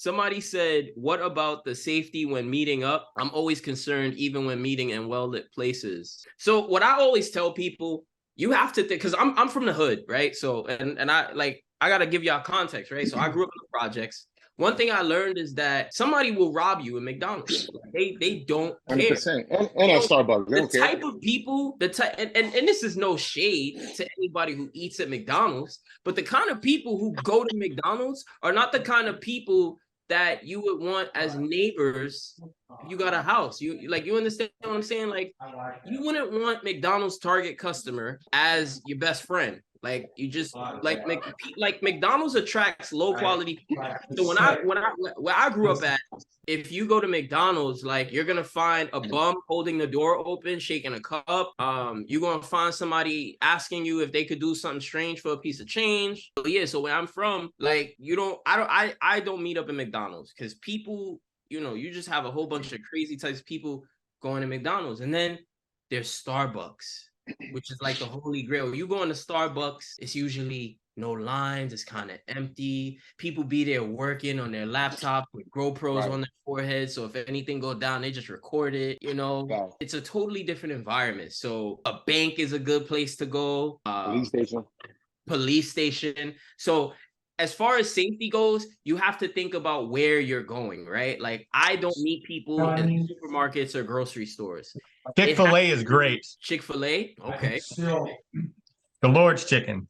somebody said, what about the safety when meeting up? I'm always concerned even when meeting in well-lit places. So what I always tell people, you have to think, because I'm from the hood, right? So and I gotta give y'all context, right? So I grew up in the projects. One thing I learned is that somebody will rob you in McDonald's. They don't care. 100%. And at Starbucks, they The don't care. type of people, the type, and this is no shade to anybody who eats at McDonald's, but the kind of people who go to McDonald's are not the kind of people that you would want as neighbors if you got a house. You understand what I'm saying? Like, you wouldn't want McDonald's target customer as your best friend. Like, you just like McDonald's attracts low quality people. So where I grew up at, if you go to McDonald's, like, you're gonna find a bum holding the door open, shaking a cup. You're gonna find somebody asking you if they could do something strange for a piece of change. So yeah, so where I'm from, like, I don't meet up in McDonald's because people, you just have a whole bunch of crazy types of people going to McDonald's. And then there's Starbucks, which is like the holy grail. You go into Starbucks, it's usually no lines, it's kind of empty. People be there working on their laptop with GoPros on their forehead. So if anything go down, they just record it. It's a totally different environment. So a bank is a good place to go. Police station. So as far as safety goes, you have to think about where you're going, right? Like, I don't meet people in supermarkets or grocery stores. Chick-fil-A is great. Chick-fil-A, okay. The Lord's chicken.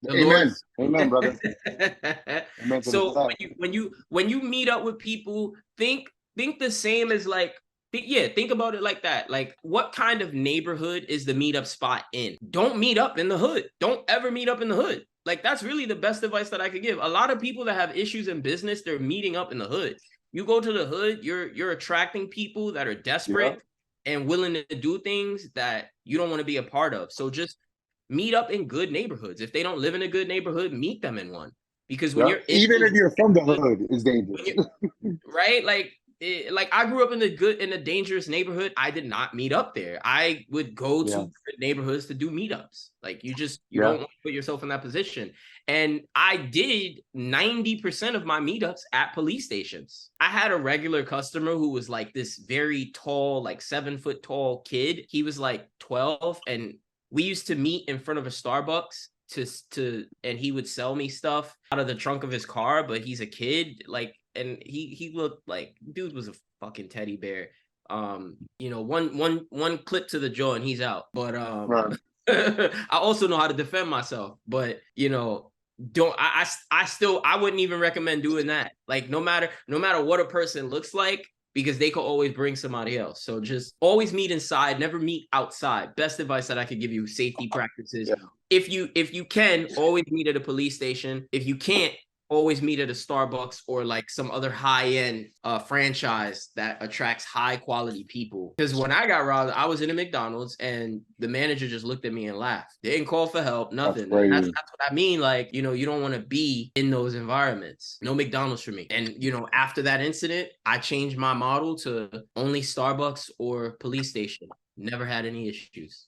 Amen. Amen, brother. Amen. So when you meet up with people, think the same as think about it like that. Like, what kind of neighborhood is the meetup spot in? Don't meet up in the hood. Don't ever meet up in the hood. Like, that's really the best advice that I could give. A lot of people that have issues in business, they're meeting up in the hood. You go to the hood, you're attracting people that are desperate and willing to do things that you don't want to be a part of. So just meet up in good neighborhoods. If they don't live in a good neighborhood, meet them in one. Because when you're even if you're from the hood, it's dangerous. Right? Like I grew up in a dangerous neighborhood. I did not meet up there. I would go to neighborhoods to do meetups. Like, you don't want to put yourself in that position. And I did 90% of my meetups at police stations. I had a regular customer who was like this very tall, like 7-foot tall kid. He was like 12, and we used to meet in front of a Starbucks and he would sell me stuff out of the trunk of his car, but he's a kid, like, and he looked like, dude was a fucking teddy bear. One clip to the jaw and he's out. But I also know how to defend myself. But I wouldn't even recommend doing that. Like, no matter what a person looks like, because they could always bring somebody else. So just always meet inside, never meet outside. Best advice that I could give you, safety practices. Yeah. If you can, always meet at a police station. If you can't, always meet at a Starbucks or like some other high-end franchise that attracts high-quality people. Because when I got robbed, I was in a McDonald's and the manager just looked at me and laughed. They didn't call for help, nothing. That's what I mean. Like, you don't want to be in those environments. No McDonald's for me. And, after that incident, I changed my model to only Starbucks or police station. Never had any issues.